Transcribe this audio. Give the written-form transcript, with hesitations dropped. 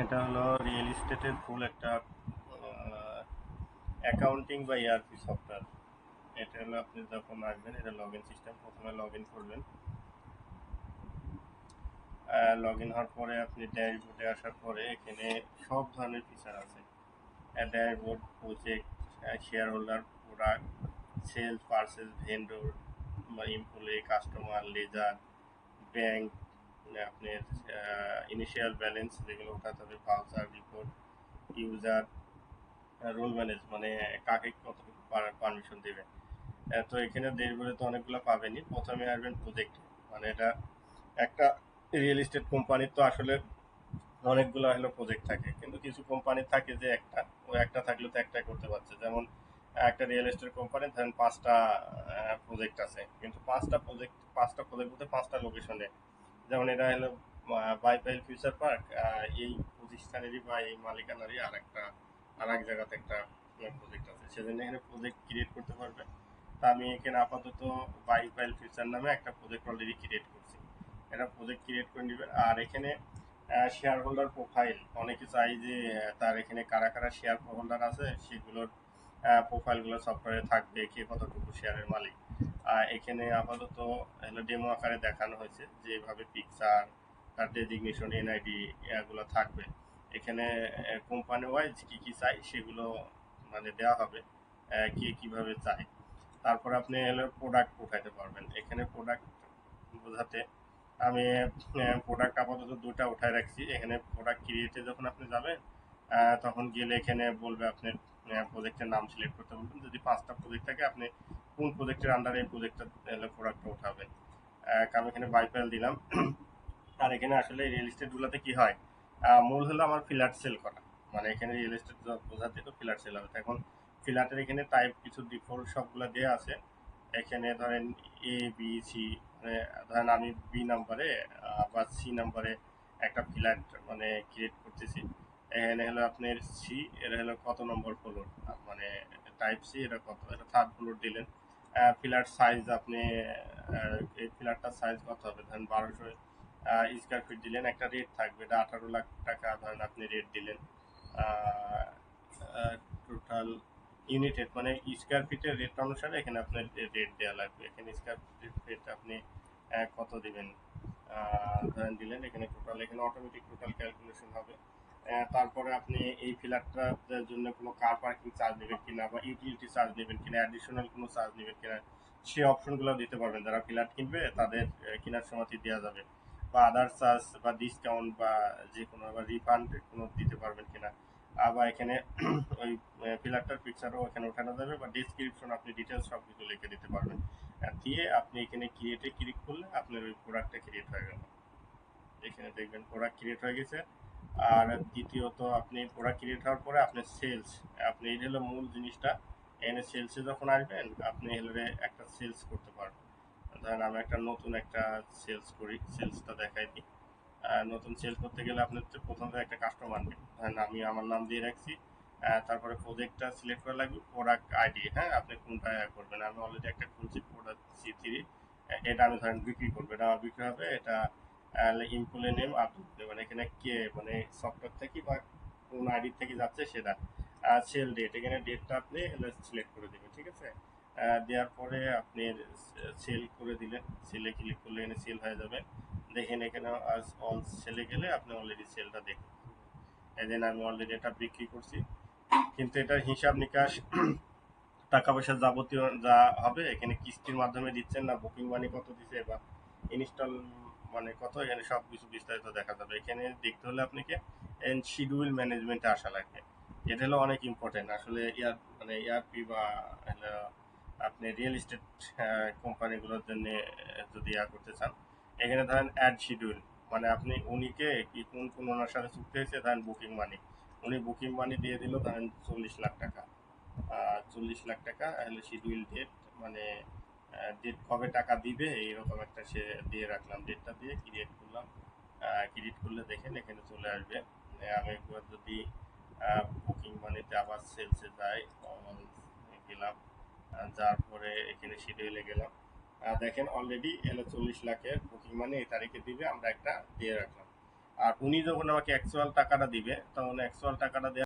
এটা হলো রিয়েল এস্টেটের ফুল একটা অ্যাকাউন্টিং বা ইআরপি সফটওয়্যার। এটা হলো আপনি যখন আসবেন, এটা লগ ইন সিস্টেম। প্রথমে লগ ইন করবেন। লগ ইন হওয়ার পরে আপনি ড্যাশবোর্ডে আসার পরে এখানে সব ধরনের ফিচার আছে। Dashboard, project, shareholder, product, sales, purchase, vendor, employee, customer, ledger, bank, আপনার ইনিশিয়াল ব্যালেন্স যেগুলো ওঠাতে হবে, voucher, report, user, role manage মানে কাকে কতটুকু পারমিশন দেবে। তো এখানে দেশগুলো তো অনেকগুলো পাবেনি। প্রথমে আসবেন প্রজেক্ট, মানে এটা একটা রিয়েল এস্টেট কোম্পানির তো আসলে অনেকগুলো হলো প্রজেক্ট থাকে, কিন্তু কিছু কোম্পানি থাকে যে একটা, ও একটা থাকলে তো একটাই করতে পারছে। যেমন একটা রিয়েল এস্টেট কোম্পানি ধরেন 5টা প্রজেক্ট আছে, কিন্তু পাঁচটা প্রজেক্ট বলতে 5টা লোকেশনে। যেমন এটা হলো বাইপাইল ফিউচার পার্ক, এই প্রতিষ্ঠানেরই বা এই মালিকানারই আর এক জায়গাতে একটা প্রজেক্ট আছে, সেজন্য এখানে প্রজেক্ট ক্রিয়েট করতে পারবে। তা আমি এখানে আপাতত বাইপাইল ফিউচার নামে একটা প্রজেক্ট অলরেডি ক্রিয়েট করছি। এটা প্রজেক্ট ক্রিয়েট করে নেবেন। আর এখানে শেয়ার হোল্ডার প্রোফাইল অনেকে চাই যে তার এখানে কারা কারা শেয়ার হোল্ডার আছে সেগুলোর প্রোফাইলগুলো সফটওয়্যারে থাকবে, কে কতটুকু শেয়ারের মালিক। এখানে আপাতত ডেমো আকারে দেখানো হয়েছে যে এভাবে পিকচার, তার ডেজিগনেশন, এনআইডি এগুলো থাকবে। এখানে কোম্পানি ওয়াইজ কি কি চাই সেগুলো মানে দেওয়া হবে, কে কিভাবে চায়। তারপর আপনি হলো প্রোডাক্ট উঠাইতে পারবেন। এখানে প্রোডাক্ট বোঝাতে আমি প্রোডাক্ট আপাতত 2টা উঠায় রাখছি। এখানে প্রোডাক্ট ক্রিয়েটে যখন আপনি যাবেন, তখন গেলে এখানে বলবে আপনার প্রজেক্টের নাম সিলেক্ট করতে বলবেন। যদি 5টা প্রজেক্ট থাকে, আপনি কোন প্রজেক্টের আন্ডারে এই প্রজেক্টটা প্রোডাক্টটা উঠাবেন। আমি এখানে বাইপাল দিলাম। আর এখানে আসলে রিয়েল এস্টেট গুলোতে কি হয়, মূল হলো আমার ফ্ল্যাট সেল করা। মানে এখানে রিয়েল এস্টেট বোঝাতে তো ফ্ল্যাট সেল হবে। এখন ফ্ল্যাটের এখানে টাইপ কিছু ডিফল্ট সবগুলো দেওয়া আছে। এখানে ধরেন এ বি সি, মানে ধরেন আমি বি নাম্বারে বা সি নাম্বারে একটা ফ্ল্যাট মানে ক্রিয়েট করতেছি। এখানে হলো আপনার সি, এটা হলো কত নম্বর ফ্লোর, মানে টাইপ সি, এটা কত, এটা 3rd ফ্লোর দিলেন। ফ্ল্যাট সাইজ আপনি এই ফ্ল্যাটটার সাইজ কত হবে, ধরেন 1200 স্কোয়ার ফিট দিলেন। একটা রেট থাকবে, এটা 18 লাখ টাকা ধরেন আপনি রেট দিলেন। টোটাল ইউনিটেড মানে স্কোয়ার ফিটের রেট অনুসারে এখানে আপনার রেট দেওয়া লাগবে। এখানে স্কোয়ার ফিট আপনি কত দিবেন, ধরেন দিলেন। এখানে টোটাল, এখানে অটোমেটিক টোটাল ক্যালকুলেশন হবে। তারপরে আপনি এই ফ্ল্যাটটার জন্য কোনো কার পার্কিং চার্জ নেবেন কিনা, বা ইউটিলিটি চার্জ নেবেন কিনা, অ্যাডিশনাল কোনো চার্জ নেবেন কিনা, সেই অপশনগুলো দিতে পারবেন। যারা ফ্ল্যাট কিনবে তাদের কেনার সময় দেওয়া যাবে। বা আদার চার্জ বা ডিসকাউন্ট বা যে কোনো বা রিফান্ড কোনো দিতে পারবেন কিনা। আবার এখানে ওই ফ্ল্যাটটার পিকচারও এখানে ওঠানো যাবে, বা ডিসক্রিপশন আপনি ডিটেলস সব কিছু লিখে দিতে পারবেন। দিয়ে আপনি এখানে ক্রিয়েটে ক্লিক করলে আপনার ওই প্রোডাক্টটা ক্রিয়েট হয়ে গেল। এখানে দেখবেন প্রোডাক্ট ক্রিয়েট হয়ে গেছে। আর দ্বিতীয়ত আপনি প্রোডাক্ট ক্রিয়েট হওয়ার পরে আপনার সেলস, আপনি এই হলো মূল জিনিসটা। এখানে সেলসে যখন আসবেন, আপনি হলে একটা সেলস করতে পারবেন। ধরেন আমি একটা নতুন একটা সেলস করি, সেলসটা দেখাই দিই। নতুন সেল করতে গেলে আপনার তো প্রথমে একটা কাস্টমার নেই, ধরেন আমি আমার নাম দিয়ে রাখছি। তারপরে প্রজেক্টটা সিলেক্ট করা লাগবে, প্রোডাক্ট আইডি, হ্যাঁ আপনি কোনটা করবেন। আমি অলরেডি একটা খুলছি, প্রোডাক্ট C3। এটা আমি ধরেন বিক্রি করবো, এটা আমার বিক্রি হবে। এটা ইমপ্লয়ি নেম আপডেট দেবেন। এখানে কে মানে সফটওয়্যার থেকে বা কোন আইডি থেকে যাচ্ছে সেটা। সেল ডেট, এখানে ডেটটা আপনি সিলেক্ট করে দেবেন, ঠিক আছে। দেওয়ার পরে আপনি সেল করে দিলেন। সেলে ক্লিক করলে এখানে সেল হয়ে যাবে। দেখেন এখানে অল সেলে গেলে আপনি অলরেডি সেলটা দেখুন। এদিন আমি অলরেডি এটা বিক্রি করছি, কিন্তু এটার হিসাব নিকাশ, টাকা পয়সা যাবতীয় যা হবে এখানে কিস্তির মাধ্যমে দিচ্ছেন না বুকিং মানি কত দিছে বা ইনস্টল মানে কত, এখানে সব কিছু বিস্তারিত দেখা যাবে। এখানে দেখতে হলে আপনাকে শিডিউল ম্যানেজমেন্টে আসা লাগবে। এটা হলো অনেক ইম্পর্টেন্ট আসলে। মানে ERP বা আপনি রিয়েল এস্টেট কোম্পানিগুলোর জন্য যদি করতে চান, এখানে ধরেন অ্যাড শিডিউল, মানে আপনি উনিকে কি কোন কোন ওনার সাথে চুক্তি হয়েছে, ধরেন বুকিং মানি, উনি বুকিং মানি দিয়ে দিল ধরেন 40 লাখ টাকা। 40 লাখ টাকা হলে শিডিউল ডেট, মানে ডেট কবে টাকা দিবে এইরকম একটা সে দিয়ে রাখলাম। ডেটটা দিয়ে ক্রিয়েট করলাম। ক্রিয়েট করলে দেখেন এখানে চলে আসবে। আমি একবার যদি বুকিং মানিতে আবার সেলসে যাই, গেলাম। যার পরে এখানে শিডিউলে গেলাম। দেখেন অলরেডি এলো 40 লাখের বুকিং মানি এই তারিখে দিবে, আমরা একটা দিয়ে রাখলাম। আর উনি যখন আমাকে অ্যাকচুয়াল টাকাটা দিবে তখন অ্যাকচুয়াল টাকাটা দেওয়ার